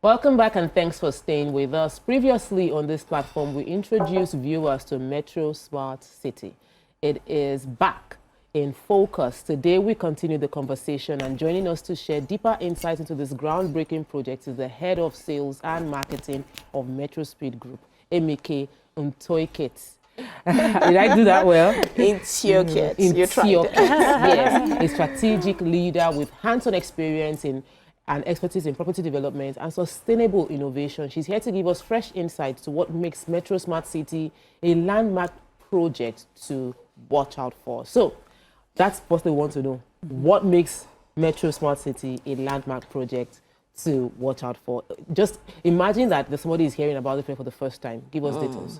Welcome back and thanks for staying with us. Previously on this platform, we introduced viewers to Metro Smart City. It is back in focus. Today, we continue the conversation, and joining us to share deeper insights into this groundbreaking project is the Head of Sales and Marketing of Metro Speed Group, Emike Ntiokiet. Did I do that well? Ntiokiet. You tried. Yes, a strategic leader with hands-on experience in and expertise in property development and sustainable innovation. She's here to give us fresh insights to what makes Metro Smart City a landmark project to watch out for. So that's what they want to know. What makes Metro Smart City a landmark project to watch out for? Just imagine that somebody is hearing about it for the first time. Give us details.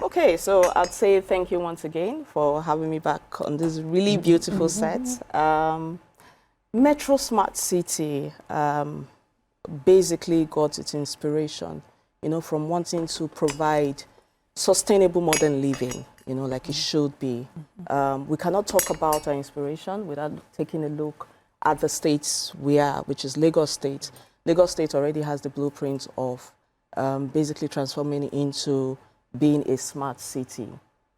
Okay, so I'd say thank you once again for having me back on this really beautiful set. Metro Smart City basically got its inspiration, from wanting to provide sustainable modern living, like it should be. We cannot talk about our inspiration without taking a look at the states we are, which is Lagos State. Lagos State already has the blueprint of basically transforming into being a smart city.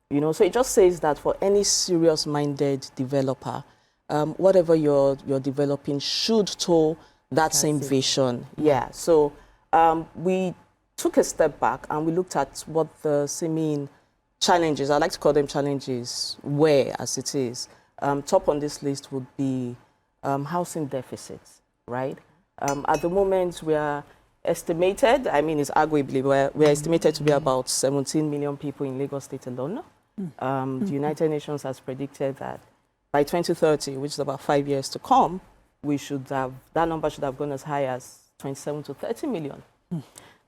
So it just says that for any serious-minded developer, whatever you're developing should tow that same vision. Yeah. So we took a step back and we looked at what the seeming challenges, I like to call them challenges, were as it is. Top on this list would be housing deficits, right? At the moment, we are estimated, it's arguably, we're estimated to be about 17 million people in Lagos State alone. The United Nations has predicted that by 2030, which is about 5 years to come, that number should have gone as high as 27 to 30 million.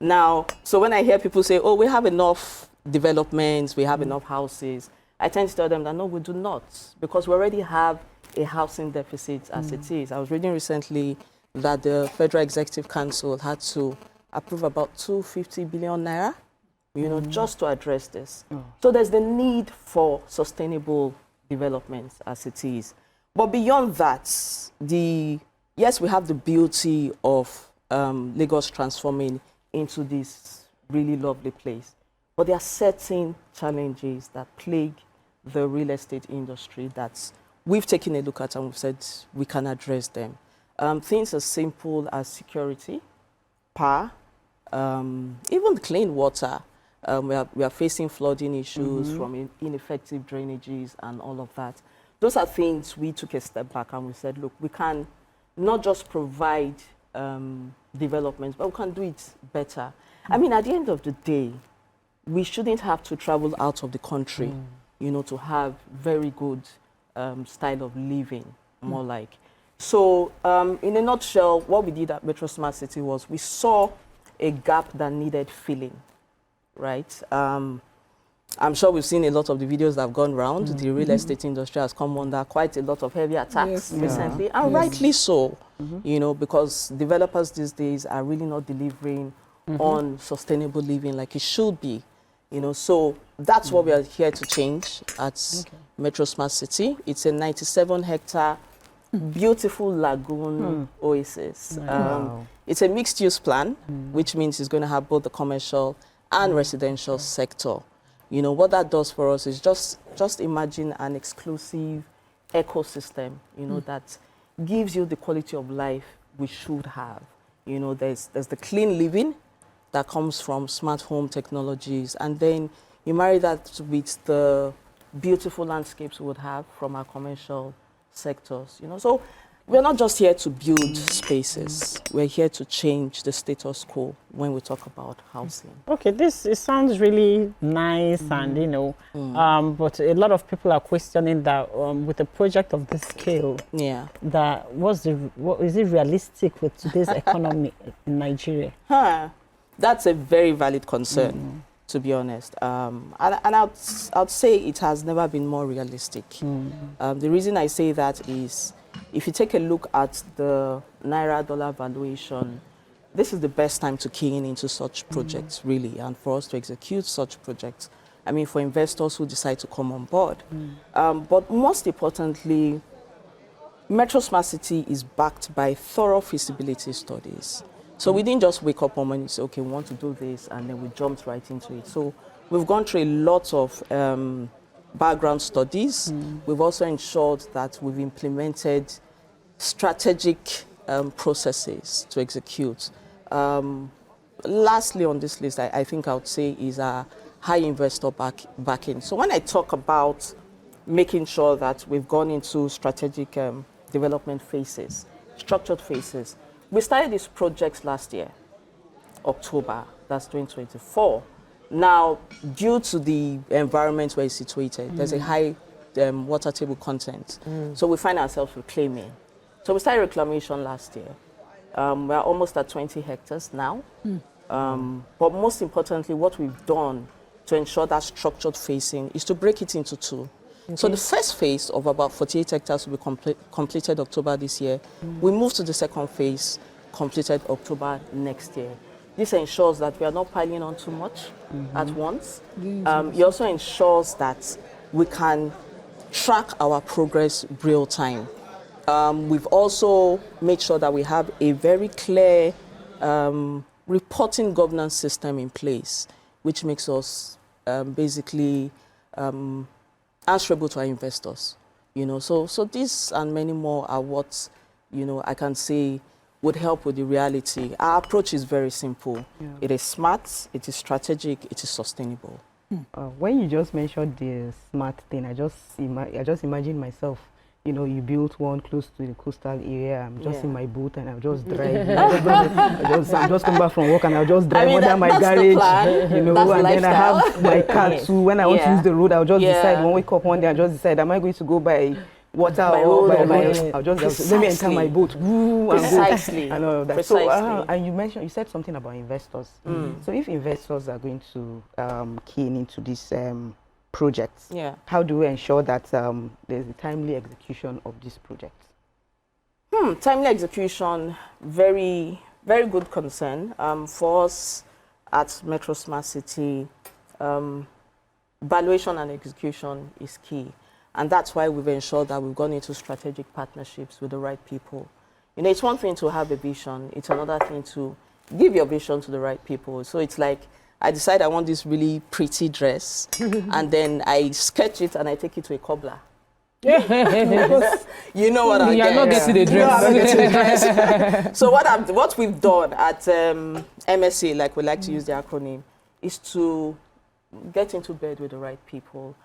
Now, so when I hear people say, oh, we have enough developments, we have enough houses, I tend to tell them that no, we do not, because we already have a housing deficit as it is. I was reading recently that the Federal Executive Council had to approve about 250 billion naira, just to address this. So there's the need for sustainable development as it is. But beyond that, yes, we have the beauty of Lagos transforming into this really lovely place. But there are certain challenges that plague the real estate industry that we've taken a look at and we've said we can address them. Things as simple as security, power, even clean water. We are facing flooding issues from ineffective drainages and all of that. Those are things we took a step back and we said, look, we can not just provide developments, but we can do it better. At the end of the day, we shouldn't have to travel out of the country, to have very good style of living, more like. So in a nutshell, what we did at Metro Smart City was we saw a gap that needed filling. Right. I'm sure we've seen a lot of the videos that have gone around. The real estate industry has come under quite a lot of heavy attacks recently, and rightly so, because developers these days are really not delivering on sustainable living like it should be. So that's what we are here to change at Metro Smart City. It's a 97-hectare beautiful lagoon oasis. It's a mixed-use plan, which means it's going to have both the commercial and residential sector. What that does for us is just imagine an exclusive ecosystem, that gives you the quality of life we should have. There's the clean living that comes from smart home technologies, and then you marry that with the beautiful landscapes we would have from our commercial sectors. So we're not just here to build spaces. We're here to change the status quo when we talk about housing. Okay, it sounds really nice, and but a lot of people are questioning that with a project of this scale. Yeah. That is it realistic with today's economy in Nigeria? That's a very valid concern, to be honest. And I'd say it has never been more realistic. The reason I say that is, if you take a look at the Naira-dollar valuation, this is the best time to key into such projects, really, and for us to execute such projects. For investors who decide to come on board. But most importantly, Metro Smart City is backed by thorough feasibility studies. So we didn't just wake up one morning and say, okay, we want to do this, and then we jumped right into it. So we've gone through a lot of background studies. We've also ensured that we've implemented strategic processes to execute. Lastly on this list, I think I would say is a high investor backing. So when I talk about making sure that we've gone into strategic development phases, structured phases, we started these projects last year, October, that's 2024. Now, due to the environment where it's situated, there's a high water table content. So we find ourselves reclaiming. So we started reclamation last year. We're almost at 20 hectares now. But most importantly, what we've done to ensure that structured phasing is to break it into two. Okay. So the first phase of about 48 hectares will be completed October this year. We move to the second phase, completed October next year. This ensures that we are not piling on too much at once. It also ensures that we can track our progress real time. We've also made sure that we have a very clear reporting governance system in place, which makes us basically answerable to our investors. So this and many more are what I can say would help with the reality. Our approach is very simple. Yeah. It is smart, it is strategic, it is sustainable. When you just mentioned the smart thing, I just imagine myself. You built one close to the coastal area. I'm just in my boat and I'll just drive. I'm just come back from work and I'll just drive under my garage. And then I have my car too. When I want to use the road, I'll just decide. When I wake up one day, I'll just decide, am I going to go by water or by road? I'll just let me enter my boat. Precisely. And all of that. Precisely. So, and you said something about investors. So if investors are going to key into this projects, how do we ensure that there's a timely execution of this project? Timely execution, very, very good concern. For us at Metro Smart City, valuation and execution is key. And that's why we've ensured that we've gone into strategic partnerships with the right people. It's one thing to have a vision. It's another thing to give your vision to the right people. So it's like, I decide I want this really pretty dress, and then I sketch it and I take it to a cobbler. You know what I get. You're not getting the dress. So what we've done at MSA, like we like to use the acronym, is to get into bed with the right people.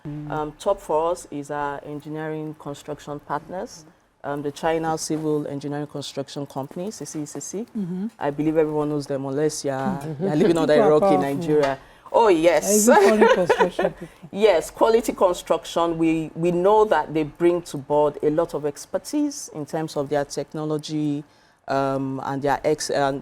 Top for us is our engineering construction partners. The China Civil Engineering Construction Company, CCECC. I believe everyone knows them unless you're living under a rock in Nigeria. Oh, yes. Yes, quality construction. We know that they bring to board a lot of expertise in terms of their technology and their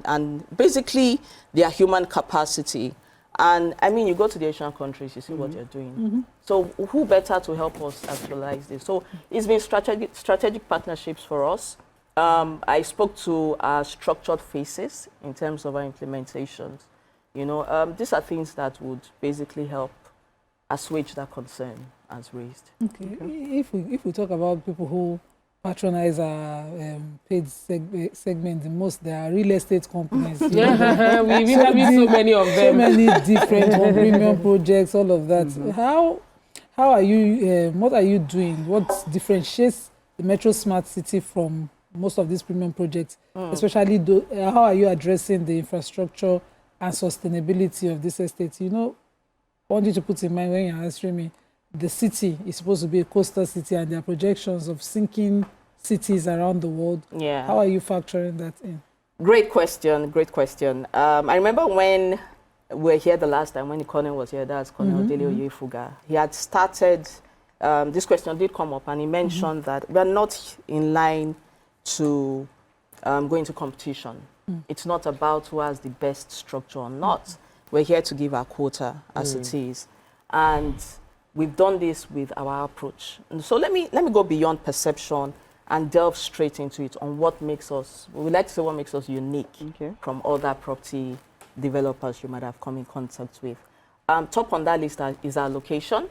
and basically their human capacity. And I mean, you go to the Asian countries, you see what they're doing. So who better to help us actualize this? So it's been strategic partnerships for us. I spoke to our structured phases in terms of our implementations. These are things that would basically help assuage that concern as raised. Okay. If we talk about people who patronize our paid segment the most, there are real estate companies. We have so many of them. So many different premium projects, all of that. How are you, what are you doing? What differentiates the Metro Smart City from most of these premium projects? Especially, how are you addressing the infrastructure and sustainability of this estate? I want you to put in mind when you're answering me, the city is supposed to be a coastal city and there are projections of sinking cities around the world. Yeah. How are you factoring that in? Great question, great question. I remember when we were here the last time, when Colonel was here, that's Colonel Dele Oyefuga. He had started, this question did come up and he mentioned that we're not in line to go into competition. It's not about who has the best structure or not. We're here to give our quota as it is. And we've done this with our approach. And so let me go beyond perception and delve straight into it on what makes us, we like to say what makes us unique from other property developers you might have come in contact with. Top on that list is our location.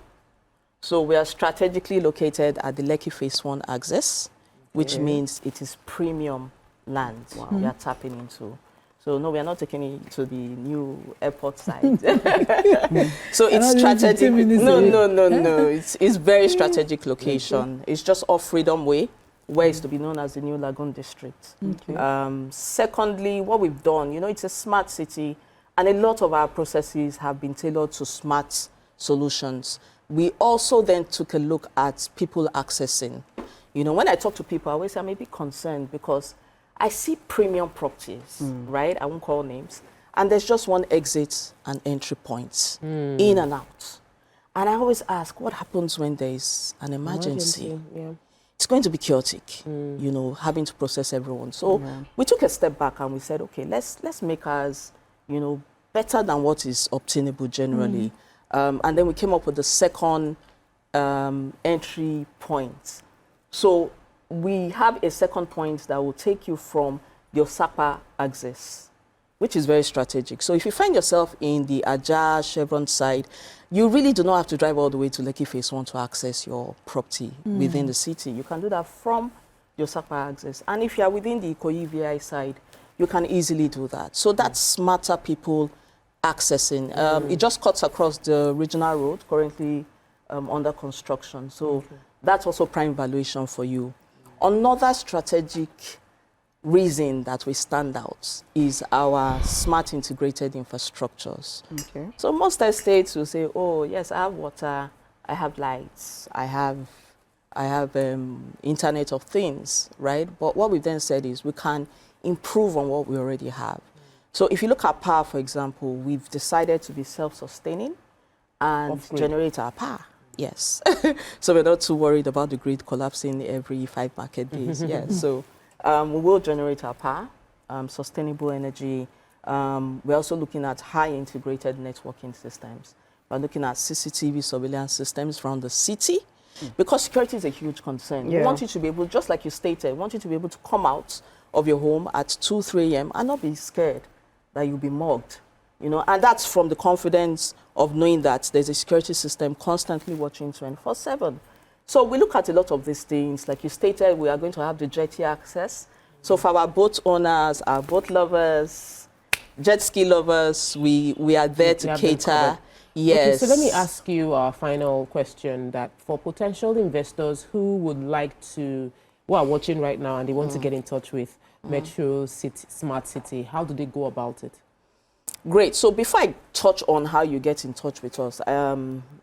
So we are strategically located at the Lekki Phase 1 axis, which means it is premium land we are tapping into. So no, we are not taking it to the new airport site. So it's strategic. No. It's very strategic location. It's just off Freedom Way, where it's to be known as the New Lagoon District. Secondly, what we've done, it's a smart city, and a lot of our processes have been tailored to smart solutions. We also then took a look at people accessing. When I talk to people, I always say I'm a bit concerned because I see premium properties, right? I won't call names. And there's just one exit and entry point, in and out. And I always ask, what happens when there's an emergency? Yeah. It's going to be chaotic, having to process everyone. So we took a step back and we said, okay, let's make ours, better than what is obtainable generally. And then we came up with the second entry point. So we have a second point that will take you from the Osapa axis, which is very strategic. So if you find yourself in the Ajah Chevron side, you really do not have to drive all the way to Lekki Phase 1 to access your property within the city. You can do that from the Osapa axis. And if you are within the Ikoyi VI side, you can easily do that. So that's smarter people accessing. It just cuts across the regional road, currently under construction. So that's also prime valuation for you. Another strategic reason that we stand out is our smart integrated infrastructures. So most estates will say, oh, yes, I have water, I have lights, I have Internet of Things, right? But what we've then said is we can improve on what we already have. So if you look at power, for example, we've decided to be self-sustaining and generate our power. Yes. So we're not too worried about the grid collapsing every 5 market days. So we will generate our power, sustainable energy. We're also looking at high integrated networking systems. We're looking at CCTV surveillance systems around the city because security is a huge concern. We want you to be able, just like you stated, we want you to be able to come out of your home at 2, 3 a.m. and not be scared that you'll be mugged. And that's from the confidence of knowing that there's a security system constantly watching 24/7. So we look at a lot of these things. Like you stated, we are going to have the jetty access. So for our boat owners, our boat lovers, jet ski lovers, we are there to cater. Yes. Okay, so let me ask you our final question, that for potential investors who would like to, who are watching right now and they want to get in touch with Metro City, Smart City, how do they go about it? Great. So before I touch on how you get in touch with us,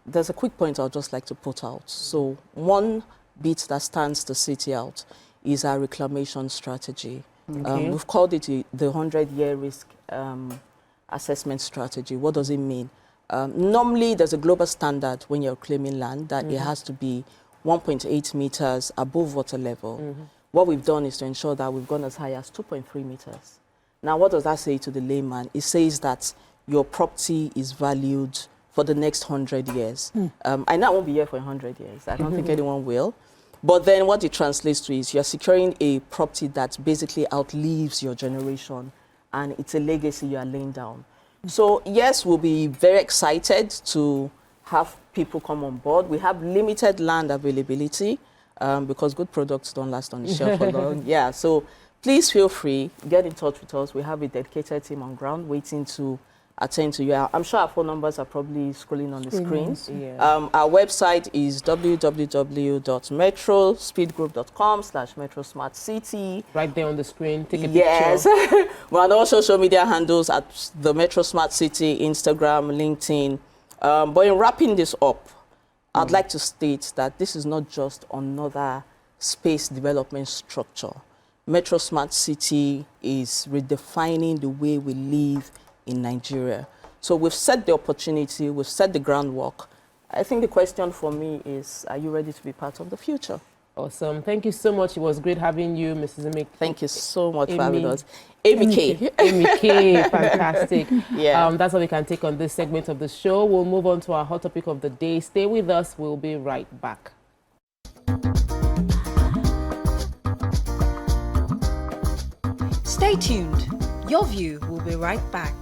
there's a quick point I'd just like to put out. So one bit that stands the city out is our reclamation strategy. We've called it the 100-year risk assessment strategy. What does it mean? Normally, there's a global standard when you're claiming land that it has to be 1.8 meters above water level. What we've done is to ensure that we've gone as high as 2.3 meters. Now, what does that say to the layman? It says that your property is valued for the next 100 years. I know I won't be here for 100 years. I don't think anyone will. But then what it translates to is you're securing a property that basically outlives your generation, and it's a legacy you are laying down. So, yes, we'll be very excited to have people come on board. We have limited land availability because good products don't last on the shelf for long. So please feel free, get in touch with us. We have a dedicated team on ground waiting to attend to you. I'm sure our phone numbers are probably scrolling on the screens. Our website is www.metrospeedgroup.com/metrosmartcity. Right there on the screen, take a picture. Yes. We're on all social media handles at the Metro Smart City, Instagram, LinkedIn. But in wrapping this up, I'd like to state that this is not just another space development structure. Metro Smart City is redefining the way we live in Nigeria. So we've set the opportunity, we've set the groundwork. I think the question for me is, are you ready to be part of the future? Awesome. Thank you so much. It was great having you, Mrs. Emike. Thank you so much for having us. Emike. Emike, fantastic. That's all we can take on this segment of the show. We'll move on to our hot topic of the day. Stay with us. We'll be right back. Stay tuned. Your View will be right back.